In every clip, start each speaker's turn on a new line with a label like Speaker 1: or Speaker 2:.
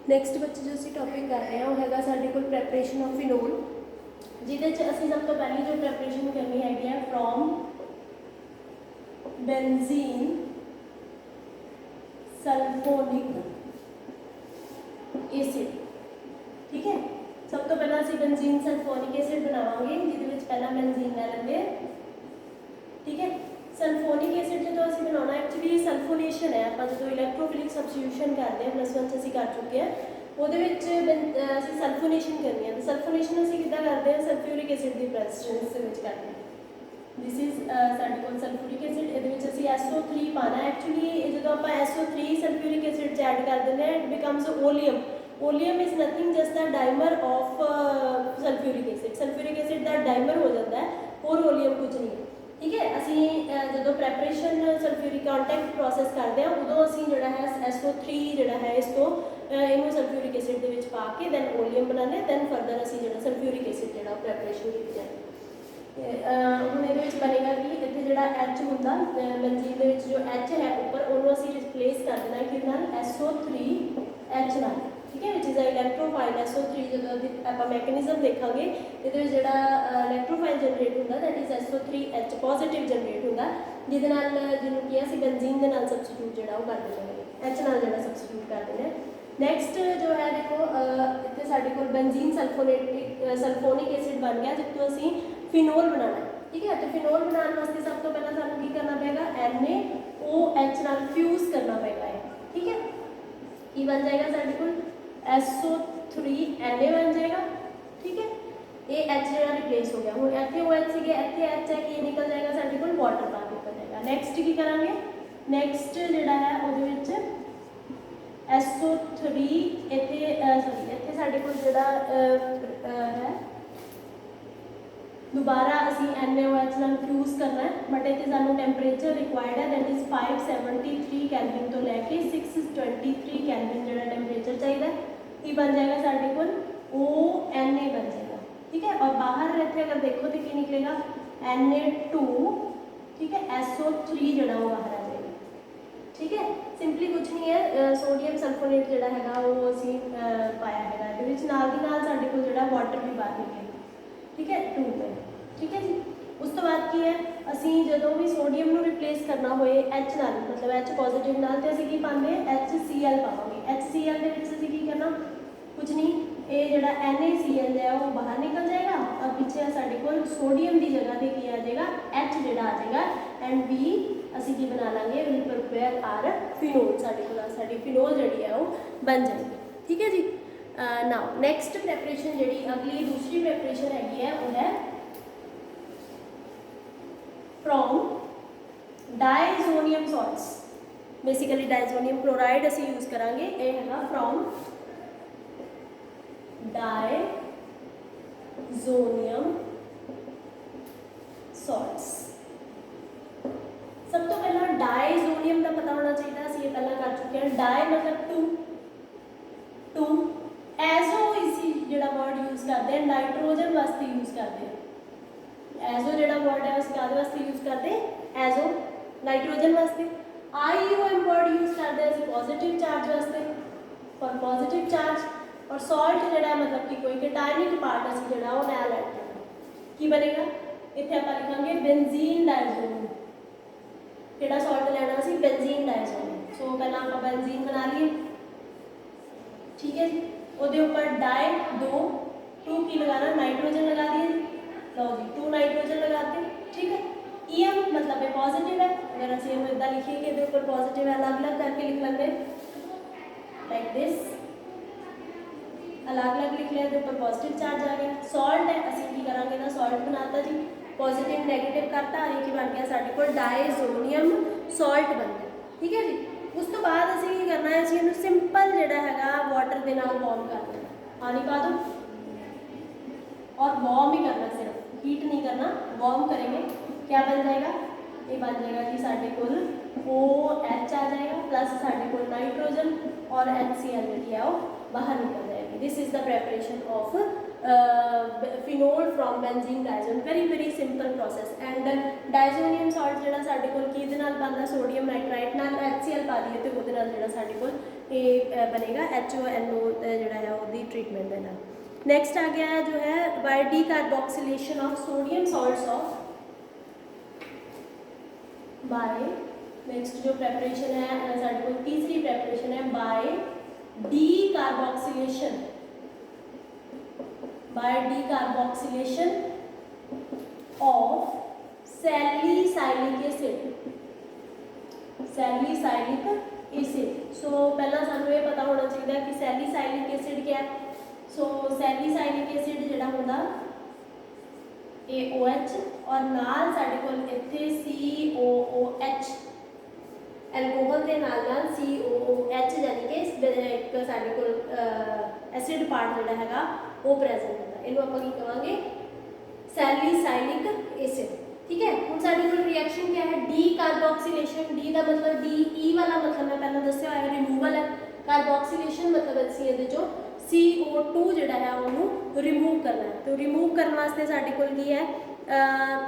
Speaker 1: Next ਬੱਚੇ ਜੋ ਅਸੀਂ ਟੌਪਿਕ ਕਰ ਰਹੇ ਹਾਂ ਉਹ ਹੈਗਾ ਸਾਡੇ ਕੋਲ ਪ੍ਰੈਪਰੇਸ਼ਨ ਆਫ ਫਿਨੋਲ, ਜਿਹਦੇ 'ਚ ਅਸੀਂ ਸਭ ਤੋਂ ਪਹਿਲੀ ਜੋ ਪ੍ਰੈਪਰੇਸ਼ਨ ਕਰਨੀ ਹੈਗੀ ਹੈ ਫਰੋਮ ਬੈਂਜ਼ੀਨ सल्फोनिक एसिड। ठीक है, सब तो पहला ਅਸੀਂ ਬੈਂਜ਼ੀਨ ਸਲਫੋਨਿਕ ਐਸਿਡ ਬਣਾਵਾਂਗੇ, ਜਿਹਦੇ ਵਿੱਚ ਪਹਿਲਾਂ ਬੈਂਜ਼ੀਨ ਲੈ ਲੈਂਦੇ ਹਾਂ। ठीक है, सल्फोनिक एसिड जो ਅਸੀਂ ਬਣਾਉਣਾ ਐਕਚੁਅਲੀ ਸਲਫੋਨੇਸ਼ਨ ਹੈ। ਆਪਾਂ ਜਦੋਂ ਇਲੈਕਟ੍ਰੋਫਿਲਿਕ ਸਬਸਟੀਟਿਊਸ਼ਨ ਕਰਦੇ ਹਾਂ ਪਲੱਸ 1 'ਚ ਅਸੀਂ ਕਰ ਚੁੱਕੇ ਹਾਂ, ਉਹਦੇ ਵਿੱਚ ਅਸੀਂ ਸਲਫੋਨੇਸ਼ਨ ਕਰਨੀ ਹੈ। ਤਾਂ ਸਲਫੋਨੇਸ਼ਨ ਅਸੀਂ ਕਿੱਦਾਂ ਕਰਦੇ ਹਾਂ? ਸਲਫਿਊਰਿਕ ਐਸਿਡ ਦੀ ਪ੍ਰੈਜ਼ੈਂਸ ਦੇ ਵਿੱਚ ਕਰਦੇ ਹਾਂ। दिस इज ਸਾਡੇ ਕੋਲ सल्फ्यूरिक एसिड, ਇਹਦੇ ਵਿੱਚ ਅਸੀਂ SO3 ਪਾਣਾ। ਐਕਚੁਅਲੀ ਜਦੋਂ ਆਪਾਂ SO3 सल्फ्यूरिक एसिड 'ਚ ਐਡ ਕਰ ਦਿੰਦੇ ਹਾਂ, it becomes oleum. Oleum is nothing just the dimer of sulphuric acid. Sulphuric acid ਦਾ ਡਾਈਮਰ ਹੋ ਜਾਂਦਾ ਹੈ, ਹੋਰ ਓਲੀਅਮ ਕੁਝ ਨਹੀਂ ਹੈ। ठीक है, ਅਸੀਂ ਜਦੋਂ ਪ੍ਰੈਪਰੇਸ਼ਨ सल्फ्यूरिक ਕੰਟੈਕਟ ਪ੍ਰੋਸੈਸ ਕਰਦੇ ਹਾਂ, ਉਦੋਂ ਅਸੀਂ ਜਿਹੜਾ ਹੈ SO3 ਜਿਹੜਾ ਹੈ ਇਸ ਤੋਂ ਇਹਨੂੰ सल्फ्यूरिक एसिड ਦੇ ਵਿੱਚ ਪਾ ਕੇ ਦੈਨ ਓਲੀਅਮ ਬਣਾਉਂਦੇ ਹਾਂ। ਦੈਨ ਫਰਦਰ ਅਸੀਂ ਜਿਹੜਾ सल्फ्यूरिक एसिड ਜਿਹੜਾ ਪ੍ਰੈਪਰੇਸ਼ਨ ਕੀਤੀ ਹੈ। ਹੁਣ ਇਹਦੇ ਵਿੱਚ ਬਣੇਗਾ ਕਿ ਇੱਥੇ ਜਿਹੜਾ H ਹੁੰਦਾ ਬੈਂਜ਼ੀਨ ਦੇ ਵਿੱਚ, ਜੋ H ਹੈ ਉੱਪਰ, ਉਹਨੂੰ ਅਸੀਂ ਰਿਪਲੇਸ ਕਰ ਦੇਣਾ ਕਿਹਦੇ ਨਾਲ? SO3H ਨਾਲ। ਠੀਕ ਹੈ, ਵਿਚ ਇਜ਼ ਅ ਇਲੈਕਟ੍ਰੋਫਾਈਲ। SO3 ਜਦੋਂ ਆਪਾਂ ਮੈਕੈਨਿਜ਼ਮ ਦੇਖਾਂਗੇ, ਇਹਦੇ ਵਿੱਚ ਜਿਹੜਾ ਇਲੈਕਟ੍ਰੋਫਾਈਲ ਜਨਰੇਟ ਹੁੰਦਾ that is SO3H positive generate ਹੁੰਦਾ, ਜਿਹਦੇ ਨਾਲ ਜਿਹਨੂੰ ਕੀ ਅਸੀਂ ਬੈਂਜ਼ੀਨ ਦੇ ਨਾਲ ਸਬਸਟੀਟਿਊਟ ਜਿਹੜਾ ਉਹ ਕਰ ਦਿੰਦੇ ਹਾਂ, H ਨਾਲ ਜਿਹੜਾ ਸਬਸਟੀਟਿਊਟ ਕਰ ਦਿੰਦੇ ਹਾਂ। ਨੈਕਸਟ ਜੋ ਹੈ ਦੇਖੋ, ਇੱਥੇ ਸਾਡੇ ਕੋਲ ਬੈਂਜ਼ੀਨ ਸਲਫੋਨਿਕ ਐਸਿਡ ਬਣ ਗਿਆ, ਜਿੱਥੋਂ ਅਸੀਂ फिनोल बनाना है। ठीक है, तो फिनोल बनाने वास्ते सब तो पहला सानू की करना पेगा? NaOH नाल फ्यूज करना पेगा है। ठीक है, की बन जाएगा साडे कोल? SO3Na बन जाएगा। ठीक है, ये H जेड़ा रिप्लेस हो गया। हुण इत्थे OH सीगे, इत्थे H है, की निकल जाएगा साडे कोल? वाटर बाहर निकल जाएगा। नैक्सट की करांगे? नैक्सट जेड़ा है उहदे विच SO3 इत्थे सॉरी इत्थे साडे कोल जेड़ा है दोबारा असी NaOH नाल फ्यूज करना है, बट इतने सानू टैंपरेचर रिक्वायर्ड है दैट इज़ 573 कैलविन तो लैके 623 कैलविन जो टैंपरेचर चाहिए। ये बन जाएगा साढ़े को ONA बन जाएगा। ठीक है, और बाहर इतने अगर देखो तो की निकलेगा Na2। ठीक है, SO3 जोड़ा वो बाहर आ जाएगा। ठीक है, सिंपली कुछ नहीं है, सोडियम सल्फोनेट जोड़ा है वो असी पाया है, ये नाल दी नाल साढ़े को जोड़ा वाटर भी बाहर निकलेगा। ठीक है, 2 पे। ठीक है जी, उस तो बाद की है असी जो भी सोडियम में रिप्लेस करना होए H नाल, मतलब H पॉजिटिव नाल, तो असी की पाते हैं HCl पावांगे। HCl के विच असी की करना? कुछ नहीं, ये जोड़ा NaCl है वो बाहर निकल जाएगा, और पीछे साढ़े को सोडियम की जगह पे की आ जाएगा H जोड़ा आ जाएगा, एंड वी असी की बना लेंगे विल प्रिपेयर आर फिनोल। साढ़े को साड़ी फिनोल जी है वो बन जाएगी। ठीक है जी, नाउ नैक्सट प्रैपरेशन जी अगली दूसरी प्रैपरेशन हैगी है वो है from diazonium salts. Basically diazonium chloride असी यूज करांगे, ये है फ्रॉम डाइजोनियम सॉल्ट्स। सब तो पहला डाइजोनियम का पता होना चाहिए, असी ये पहला कर चुके हैं। डाई मतलब टू, एजो इसी जोड़ा वर्ड यूज करते हैं नाइट्रोजन वास्ते यूज करते हैं। एजो जोड़ा वर्ड है उस कादे वास्ते यूज करते हैं? एजो नाइट्रोजन वास्ते। IUM वर्ड यूज करते हैं पॉजिटिव चार्ज वास्ते, फॉर पॉजिटिव चार्ज। और सॉल्ट जोड़ा मतलब कि कोई कैटायनिक पार्ट असी जोड़ा वो नाल ऐड करना, की बनेगा? इत्थे आपां लिखांगे बेंजीन डाइजोनियम। केड़ा सॉल्ट लेना असी? Benzene diazonium. सो पहला आपां बेंजीन बना लिए। ठीक है जी, उसके ऊपर डाई 2 की लगाना, नाइट्रोजन लगा दिए। लो जी 2 नाइट्रोजन लगाते। ठीक है, EM मतलब है पॉजिटिव है, अगर असं इदा लिखिए कि ऊपर पॉजिटिव है, अलग अलग करके लिख लेंगे लाइक दिस, अलग अलग लिख लिया, ऊपर पॉजिटिव चार्ज आ गया। सॉल्ट है, असं की करेंगे ना सॉल्ट बनाता जी, पॉजिटिव नैगेटिव करता, ये की बन गया साढ़े को डाइजोनियम सॉल्ट बन गया। ठीक है जी, उस तो बाद असी की करना है, असी इन्हू सिंपल जोड़ा है वाटर के नाल वार्म कर देना। पानी पा दो और वार्म ही करना, सिर्फ हीट नहीं करना, वार्म करेंगे। क्या बन जाएगा? ये बन जाएगा कि साढ़े को OH आ जाएगा, प्लस साढ़े को नाइट्रोजन और HCl जी है वो बाहर निकल जाएगी। This is the preparation of phenol from benzene diazo. Very simple process. And diazonium salt जो साढ़े को बनता सोडियम नाइट्राइट नाल HCl पा दिए तो वो साढ़े को ये बनेगा HONO जोड़ा है वो ट्रीटमेंट देना। नैक्सट आ गया जो है by decarboxylation of sodium salts of by, next जो प्रेपरेशन है साढ़े को तीसरी प्रेपरेशन है by decarboxylation, by decarboxylation of salicylic acid, salicylic acid. So पहला सानू ये पता होना चाहिए कि सैलिसाइलिक एसिड क्या है। सो सैलिसाइलिक एसिड जिहड़ा हुंदा AOH और नाल साडे कोल इत्थे COOH, एल्कोहल के नाल नाल COOH यानी कि एक साडे कोल एसिड पार्ट जिहड़ा हैगा वो प्रेजेंट होता है। इहनूं आपां की कहांगे सैलिसाइलिक एसिड। ठीक है, हुण साडे कोल रिएक्शन क्या है, डीकार्बोक्सिलेशन। डी का मतलब DE वाला मतलब मैं पहले दस्सिया है रिमूवल है, कार्बोक्सिलेशन मतलब असीं इहदे चों CO2 जिहड़ा है उहनूं रिमूव करना है। तो रिमूव करने वास्ते साडे कोल की है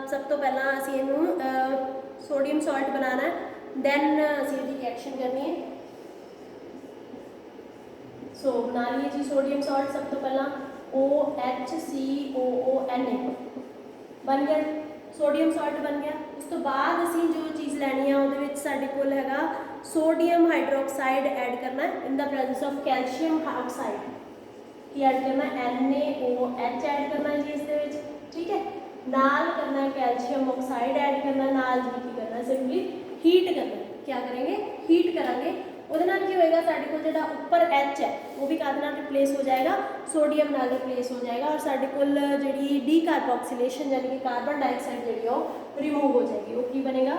Speaker 1: सब तो पहला असीं इहनूं सोडियम सॉल्ट बनाना है, दैन असीं इहदी रिएक्शन करनी है। सो बना लीए जी सोडियम सॉल्ट। सब तो पहला OHCOONA बन गया, सोडियम सॉल्ट बन गया। उस तो बाद असीं जो चीज़ लैनी है उहदे विच साडे कोल हैगा सोडियम हाइड्रोक्साइड ऐड करना है in the presence of calcium oxide. की ऐड करना NaOH ऐड करना है जी इस दे विच। ठीक है, नाल करना है कैल्शियम ऑक्साइड ऐड करना, नाल जी की करना सिंपली हीट करना। क्या करेंगे, हीट करांगे। ਉਹਦੇ ਨਾਲ ਕੀ ਹੋਏਗਾ ਸਾਡੇ ਕੋਲ ਜਿਹੜਾ ਉੱਪਰ H ਹੈ ਉਹ ਵੀ ਕਾਹਦੇ ਨਾਲ ਰਿਪਲੇਸ ਹੋ ਜਾਏਗਾ, ਸੋਡੀਅਮ ਨਾਲ ਰਿਪਲੇਸ ਹੋ ਜਾਏਗਾ ਔਰ ਸਾਡੇ ਕੋਲ ਜਿਹੜੀ ਡੀਕਾਰਬੋਕਸਿਲੇਸ਼ਨ यानी कि कार्बन डाइऑक्साइड ਜਿਹੜੀ ਉਹ रिमूव हो जाएगी। वो की बनेगा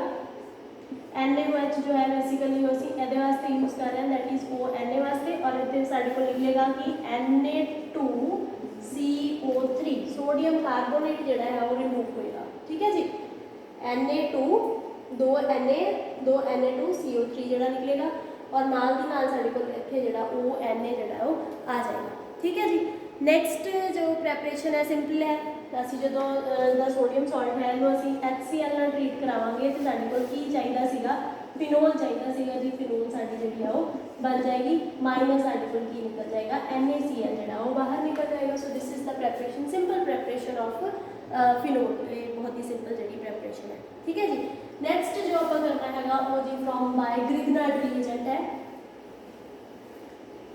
Speaker 1: NaOH जो है बेसिकली ਅਸੀਂ ਇਹਦੇ ਵਾਸਤੇ यूज कर रहे हैं दैट इज ONA वास्ते और ਇੱਥੇ ਸਾਡੇ ਕੋਲ ਨਿਕਲੇਗਾ कि Na2CO3 सोडियम कार्बोनेट ਜਿਹੜਾ है वो रिमूव होएगा। ठीक है जी, Na2 2 Na2CO3 ਜਿਹੜਾ ਨਿਕलेगा और नाल दी नाल साडे कोल इत्थे जिहड़ा ONA जिहड़ा वो आ जाएगा। ठीक है जी, नैक्सट जो प्रैपरेशन है सिंपल है। असीं जदों दा सोडियम सॉल्ट है इहनूं असीं HCl नाल ट्रीट करावांगे तो साडे कोल की चाहिदा सीगा, फिनोल चाहिदा सीगा जी। फिनोल साडी जिहड़ी आ वो बन जाएगी, माइनस साडे कोल की निकल जाएगा NaCl जिहड़ा वो बाहर निकल जाएगा। So this is the preparation, simple preparation of phenol. ये बहुत ही सिंपल जिहड़ी प्रैपरेशन है। ठीक है जी, नैक्सट जो आप करना है वो जी फ्रॉम बाय ग्रिग्नार्ड रिएजेंट है।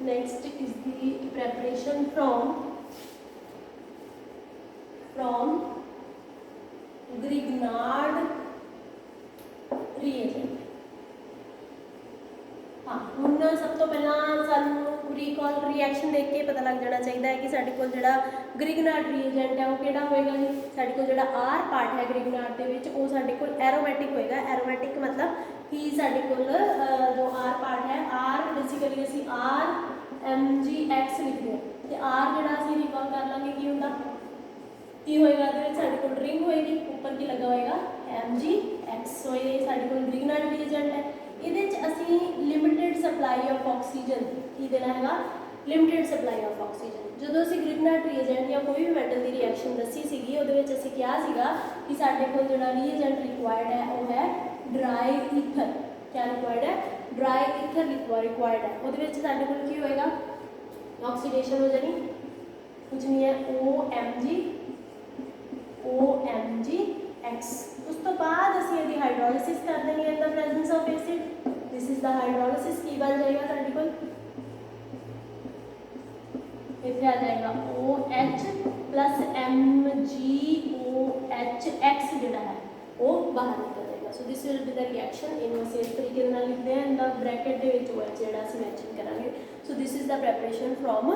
Speaker 1: Next is the preparation from Grignard reagent. हाँ, हुण सब तो पहला सानू रिकॉल रिएक्शन देख के पता लग जाना चाहिए है कि साडे कोल जिहड़ा ग्रिग्नार्ड रिएजेंट है वो किहड़ा होएगा जी। साडे कोल जिहड़ा R पार्ट है ग्रिग्नार्ड दे विच वो साडे कोल एरोमेटिक होएगा। एरोमेटिक मतलब कि साडे कोल जो R पार्ट है, R बेसिकली असीं RMgX लिखदे हां ते R जिहड़ा असीं रिकॉल कर लांगे की हुंदा की होएगा इहदे विच साडे कोल रिंग होएगी, ऊपर की लगा होएगा Mgx। सो ये साडे कोल ग्रिग्नार्ड रिएजेंट है। ਇਹਦੇ ਚ ਅਸੀਂ ਲਿਮਿਟਿਡ ਸਪਲਾਈ ਆਫ ਆਕਸੀਜਨ ਕੀ ਦੇਣਾ ਹੈਗਾ, ਲਿਮਿਟਿਡ ਸਪਲਾਈ ਆਫ ਆਕਸੀਜਨ। ਜਦੋਂ ਅਸੀਂ ਗ੍ਰਿਗਨਾਰਡ ਰੀਏਜੈਂਟ ਜਾਂ ਕੋਈ ਵੀ ਮੈਟਲ ਦੀ ਰਿਐਕਸ਼ਨ ਦੱਸੀ ਸੀਗੀ ਉਹਦੇ ਵਿੱਚ ਅਸੀਂ ਕਿਹਾ ਸੀਗਾ ਕਿ ਸਾਡੇ ਕੋਲ ਜਿਹੜਾ ਰੀਏਜੈਂਟ ਰਿਕੁਆਇਰਡ ਹੈ ਉਹ ਹੈ ਡਰਾਈ ਈਥਰ। क्या रिक्वायर्ड है, ड्राई ईथर रिक्वायर्ड है। ਉਹਦੇ ਵਿੱਚ ਸਾਡੇ ਕੋਲ ਕੀ ਹੋਏਗਾ, ਆਕਸੀਡੇਸ਼ਨ ਹੋ ਜਾਣੀ, ਕੁਝ ਨਹੀਂ ਹੈ OMgX। उस तो बाद असीं इहदी हाइड्रोलिसिस कर देनी है in the presence of acid. This is the hydrolysis. की बन जाएगा साडे कोल इत्थे आ जाएगा OH प्लस MgOHX जिहड़ा है वो बाहर निकल जाएगा। So this will be the reaction. इनू असीं इस तरीके नाल लिखदे हां in the bracket they which OH जिहड़ा असीं मेंशन करांगे। सो this is the preparation from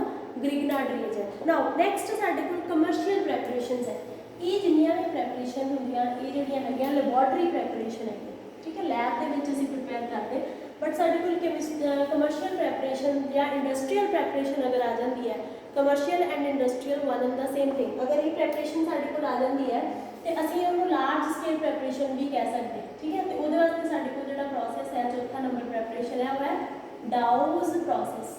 Speaker 1: Grignard reagent. Now next साडे कोल कमर्शियल प्रैपरेशनस है। ये जिन्नियां भी प्रैपरेशन होंदियां ये जिहड़ियां हैगियां लैबोरेटरी प्रैपरेशन है। ठीक है, लैब दे विच असीं प्रिपेयर करते, बट साडे कोल कमर्शियल प्रैपरेशन या इंडस्ट्रीयल प्रैपरेशन अगर आ जाती है, commercial and industrial one and the same thing. अगर ये प्रैपरेशन साडे कोल आ जाती है तो असीं उहनूं लार्ज स्केल प्रैपरेशन भी कह सकते हैं। ठीक है, तो उहदे वास्ते साडे कोल जिहड़ा प्रोसैस है, चौथा नंबर प्रैपरेशन है वो है डाउज प्रोसैस।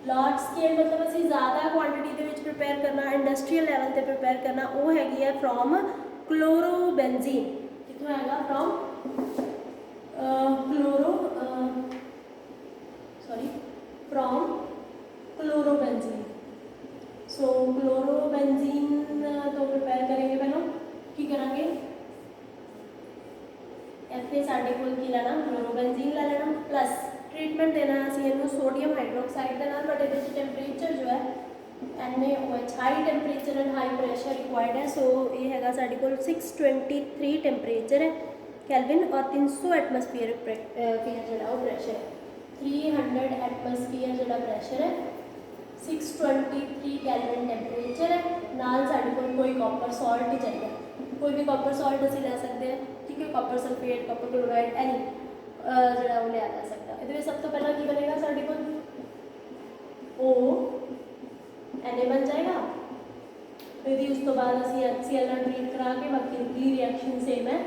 Speaker 1: लार्ज स्केल मतलब असीं ज़्यादा क्वांटिटी दे विच प्रिपेयर करना, इंडस्ट्रीयल लैवल ते प्रिपेयर करना, वो हैगी है फ्रॉम क्लोरोबेंजीन। कित्थों हैगा, from from chlorobenzene. So chlorobenzene तो प्रिपेयर करेंगे पहले की करेंगे ਇੱਥੇ ਸਾਡੇ ਕੋਲ ਕੀ ਲੈਣਾ क्लोरोबेंजीन ਲੈ ਲੈਣਾ प्लस ट्रीटमेंट देना ਅਸੀਂ ਇਹਨੂੰ सोडियम हाइड्रोक्साइड ਦੇ ਨਾਲ बट ਇਹਦੇ ਵਿੱਚ ਟੈਂਪਰੇਚਰ जो है NaOH high temperature and high pressure required है। सो ये हैगा साडे कोल 623 टैंपरेचर है कैलविन और 300 एटमोसफीयर जोड़ा वो प्रेशर है 300 एटमोसफीयर जोड़ा प्रेशर है 623 कैलविन टैंपरेचर है नाल साडे कोल कोई कॉपर सॉल्ट चाहिए कोई भी कॉपर सॉल्ट असीं लै सकते हैं ठीक है copper sulphate copper chloride any जोड़ा वो लिया जा सकता है। ये सब तो पहला की बनेगा साडे कोल ओ Na बन जाएगा फिर उस तो बाद असीं HCl नाल ट्रीट करा के बाकी की रिएक्शन सेम है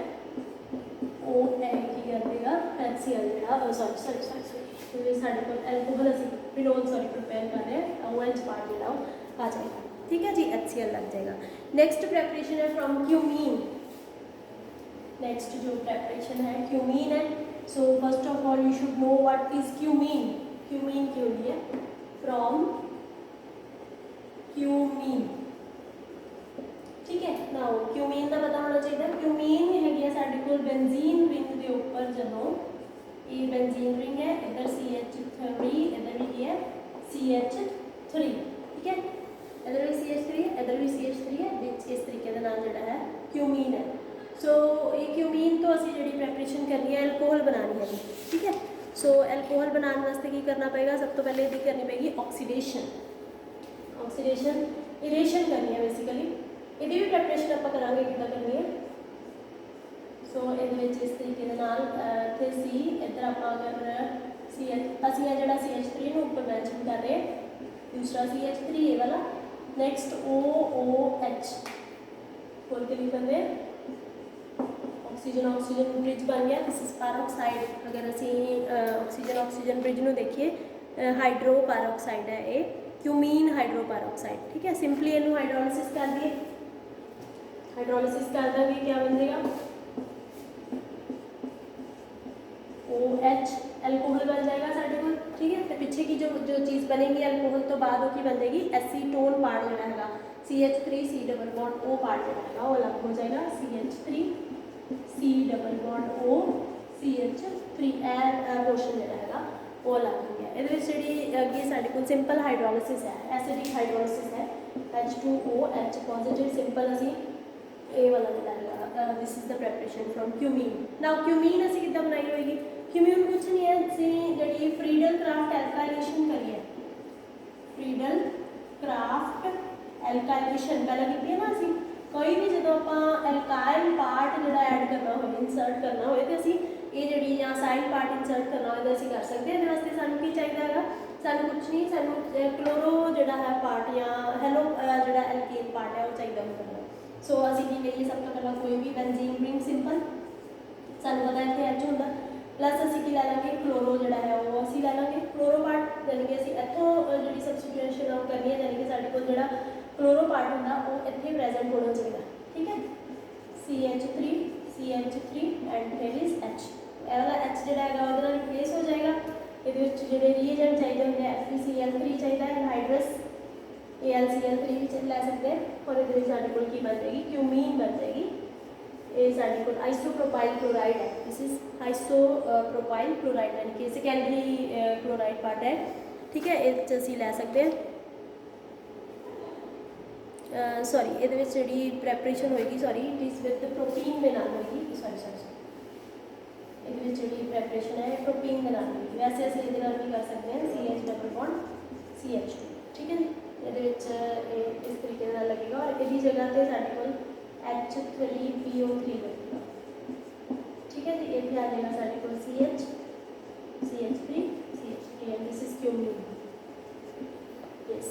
Speaker 1: ओ की कर देगा HCl जोड़ा सॉरी साडे कोल एल्कोहल असीं फिनोल सॉरी प्रिपेयर कर रहे हैं OH पार्ट जोड़ा आ जाएगा ठीक है जी HCl लग जाएगा। नेक्स्ट प्रेपरेशन है फ्रॉम क्यूमीन। नेक्स्ट जो प्रेपरेशन है क्यूमीन है। So first of all you should know what is cumene. Cumene की होती है फ्रॉम क्यूमीन ठीक है नाउ क्यूमीन का पता होना चाहिए। क्यूमीन है साडे कोल बेंजीन रिंग के ऊपर जो ये बेंजीन रिंग है इधर CH3 इधर भी है CH3 ठीक है इधर भी CH3 है इधर भी CH3 है विच इस तरीके का नाम जोड़ा है क्यूमीन है। सो ये क्यूमीन तो असी जी प्रैपरेशन करनी है एल्कोहल बनानी है ठीक है। सो एल्कोहल बनाने वास्ते की करना पेगा सब तो पहले यदि करनी पेगी ऑक्सीडेशन ऑक्सीडेशन इरेशन करनी है बेसिकली ये भी प्रैपरेशन आप करांगे कितना करनी है। सो ये इस तरीके इतने सी इधर आप अगर असी जोड़ा CH3 ऊपर मैंशन कर रहे हैं दूसरा CH3 ये वाला नैक्सट OOH खोल के लिख देंगे ऑक्सीजन ऑक्सीजन ब्रिज बन गया दिस इज पैरोक्साइड। अगर असी ऑक्सीजन ऑक्सीजन ब्रिज में देखिए हाइड्रो पैरोक्साइड है ये क्यूमीन हाइड्रो पैरोक्साइड ठीक है। सिंपली इनू हाइड्रोलिसिस कर दिए हाइड्रोलिसिस कर देंगे क्या बन जाएगा OH एल्कोहल बन जाएगा साढ़े को ठीक है। तो पीछे की जो चीज़ बनेगी एल्कोहल तो बाद वो की बन जाएगी एसीटोन पार्ट जोड़ा है CH3 C double bond O part जोड़ा है वो अलग हो जाएगा CH3 C double bond O CH3 air portion जोड़ा है वो अलग हो गया। ये अगे साढ़े को सिंपल हाइड्रोलिसिस है एसिडिक हाइड्रोलिसिस है H2OH पॉजिटिव सिंपल असी ए वाला जोड़ा है this is the preparation from cumene. Now cumene असी कितना बनाई होगी क्यूमीन कुछ नहीं है असी जी फ्रीडल क्राफ्ट एल्काइलेशन करिए फ्रीडल क्राफ्ट एल्काइलेशन पहले की है ना असी कोई भी जो आप एल्काइल पार्ट जो ऐड करना हो इंसर्ट करना हो तो असी ये जी या साइड पार्ट इंसर्ट करना हो तो असी कर सकते हैं। वास्ते सानू की चाहिए है सानू कुछ नहीं सानू क्लोरो जोड़ा है पार्ट या हेलो जोड़ा एल्केन पार्ट है वो चाहिए होगा। सो असी की करिए सब तो पहला कोई भी बेंजीन रिंग सिंपल सानू पता है H होंगे प्लस असी की लै लेंगे क्लोरो जोड़ा है वो असी लै लेंगे क्लोरो पार्ट यानी कि असी इतों जी सबस्टिट्यूशन करनी है यानी कि साढ़े को जो क्लोरो पार्ट होंगे वो इतने प्रेजेंट होना चाहिए ठीक है CH3 एंड फिर इज H वाला H जोड़ा है वो रिप्लेस हो जाएगा। ये जो रीएजेंट चाहिए होंगे FeCl3 चाहिए हाइड्रस AlCl3 भी लै सकते हैं और ये साढ़े को बन जाएगी क्यूमीन बन जाएगी। ये साढ़े को आइसोप्रोपाइल क्लोराइड है दिस इज आइसोप्रोपाइल क्लोराइड यानी कि सेकेंडरी क्लोराइड पार्ट है ठीक है। ये असी लै सकते हैं सॉरी ये जी प्रैपरेशन होएगी sorry it is with protein के नाल होएगी सॉरी ये जी प्रैपरेशन है प्रोटीन के नाल होएगी। वैसे असीं ये भी कर सकते हैं CH डबल बॉन्ड CH2 ठीक है जी ये इस तरीके नाल लगेगा और यही जगह पे साढ़े को H3PO3 लगेगा ठीक है जी। ये आ जाएगा साढ़े को CH3 and this is cumene yes.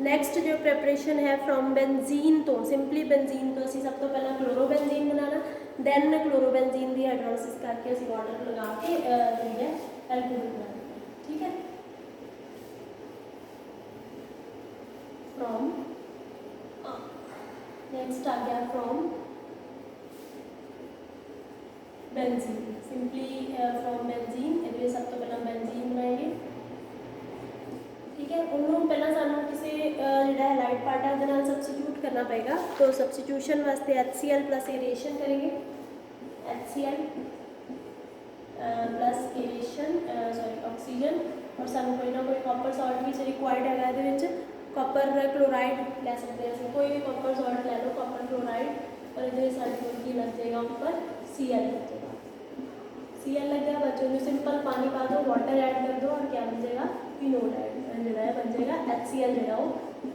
Speaker 1: Next जो प्रैपरेशन है फ्रॉम बेंजीन तो सिंपली बेंजीन तो असी सब तो पहला क्लोरोबेंजीन बनाना दैन क्लोरोबेंजीन की हाइड्रोलिसिस करके असी वाटर लगा के जी है एल्कोहल बनाना ठीक है। फ्रॉम नेक्स्ट आ गया from benzene simply from benzene ये सब तो पहला बेंजीन बनाएंगे है उन्होंने पहला सानू किसी जोड़ा हैलाइट पार्ट है उहदे नाल सबस्टिट्यूट करना पेगा। तो सबस्टिट्यूशन वास्ते HCl प्लस एरेशन करेंगे, HCl plus aeration sorry oxygen, और सानू कोई ना कोई कॉपर सॉल्ट भी रिक्वायर्ड है ये कॉपर क्लोराइड लै सकते हैं, कोई भी कॉपर सॉल्ट लै लो, कॉपर क्लोराइड, और ये की लग जाएगा ऊपर Cl लग जाएगा। Cl लग गया, बच्चों में सिंपल पानी पा दो, वाटर ऐड कर दो और क्या बन जाएगा फिनोल ऐड जो है बन जाएगा, HCl जो वो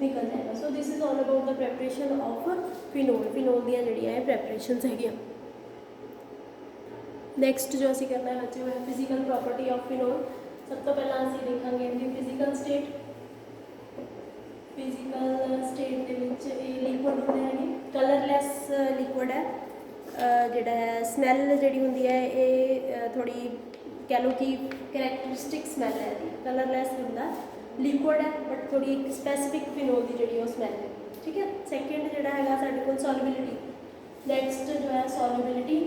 Speaker 1: निकल जाएगा। So this is all about the preparation of phenol. Phenol दी जड़ियाँ प्रैपरेशनस है। नैक्सट जो असी करना है बच्चे वो है फिजिकल प्रॉपर्टी ऑफ फिनोल। सब तो पहला असी देखेंगे इनकी फिजिकल स्टेट। फिजिकल स्टेट के लिक्विड होने हैं, कलरलैस लिक्विड है, जोड़ा है स्मैल जी होंगी है ये थोड़ी कह लो कि करैक्टरिस्टिक स्मैल है, कलरलैस होंगे लिक्विड है बट थोड़ी एक स्पैसीफिक फिनोल की जी स्मैल है। ठीक है, सैकेंड जोड़ा है साढ़े को सॉल्युबिलिटी। नैक्सट जो है सॉल्युबिलिटी।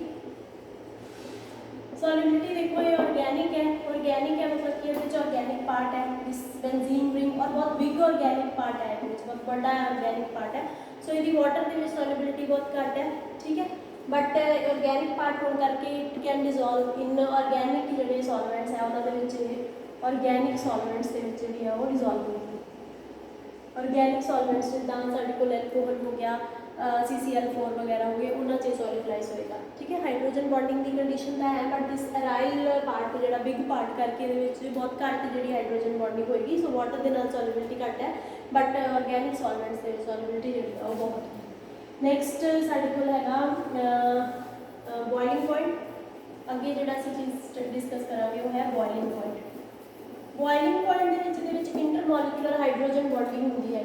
Speaker 1: सॉल्युबिलिटी देखो ये ऑर्गेनिक है, ऑर्गेनिक है मतलब कि ये ऑर्गेनिक पार्ट है, दिस बेंजीन रिंग, और बहुत बिग ऑर्गेनिक पार्ट है, बहुत बड़ा ऑर्गेनिक पार्ट है। सो यदि वाटर के सॉल्युबिलिटी बहुत घट है, ठीक है, बट ऑर्गेनिक पार्ट होने करके it can dissolve in organic जो सॉल्वेंट्स है उन्होंने ऑर्गेनिक सॉल्वेंट्स के जी है वो डिजोल्व होगी। ऑर्गेनिक सॉल्वेंट्स जिदा साढ़े को एल्कोहल हो गया, CCl4 वगैरह हो गए, उन्होंने सॉल्यूबलाइज होएगा। ठीक है, हाइड्रोजन बॉन्डिंग की कंडीशन तो है बट दिस अराइल पार्ट जो बिग पार्ट करके बहुत घट जी हाइड्रोजन बॉन्डिंग होएगी। सो वाटर के नाल सॉल्युबिलिटी घट है बट ऑर्गेनिक सॉल्वेंट्स के सॉल्युबिलिटी जी बहुत है। नैक्सट साढ़े को हैगा बॉइलिंग पॉइंट। अगे जो चीज़ डिस्कस करा वो है boiling point. Boiling point intermolecular hydrogen bonding होंगी है,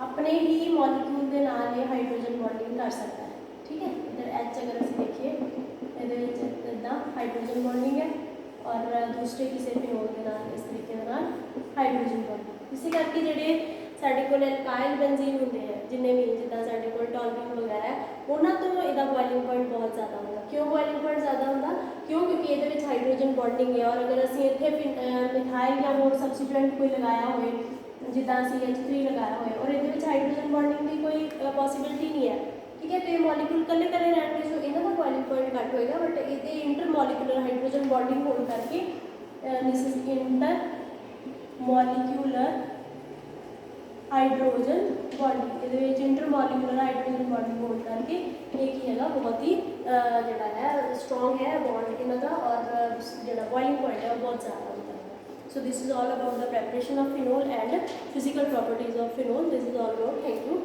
Speaker 1: अपने ही मॉलिक्यूल के नाल ये हाइड्रोजन बॉन्डिंग कर सकता है। ठीक है, इधर H अगर असीं देखिए ये इदा हाइड्रोजन बॉन्डिंग है और दूसरे किसी फिनोल के नाल इस तरीके के नाल हाइड्रोजन बॉन्डिंग। इसी करके जोड़े साढ़े को एल्काइल बेंजीन होंगे हैं जिन्हें भी जिदा साढ़े को टॉल्यूम वगैरह है उन्होंने तो यदा बॉइलिंग पॉइंट बहुत ज़्यादा होगा। क्यों बॉइलिंग पॉइंट ज़्यादा होगा? क्यों? क्योंकि ये हाइड्रोजन बॉन्डिंग है और अगर असीं इत्थे मिथाइल या होर सबस्टिट्यूएंट कोई लगाया हो जिदा CH3 लगाया हो और ये हाइड्रोजन बॉन्डिंग की कोई पॉसिबिलिटी नहीं है। ठीक है, तो ये मॉलिक्यूल कले कले रहने सो इन्हों का बॉइलिंग पॉइंट घट होएगा बट ये इंटर मॉलिक्यूलर हाइड्रोजन बॉन्डिंग होने करके इंटर मॉलिक्यूलर हाइड्रोजन बॉन्डिंग ये इंटर मॉलिक्यूलर हाइड्रोजन बॉन्डिंग होने करके एक ही है बहुत ही जोड़ा है स्ट्रॉन्ग है बॉन्ड इन्हों का और जो बॉइलिंग पॉइंट है वो बहुत ज़्यादा होता है। So this is all about the preparation of phenol and physical properties of phenol. This is all about. Thank you.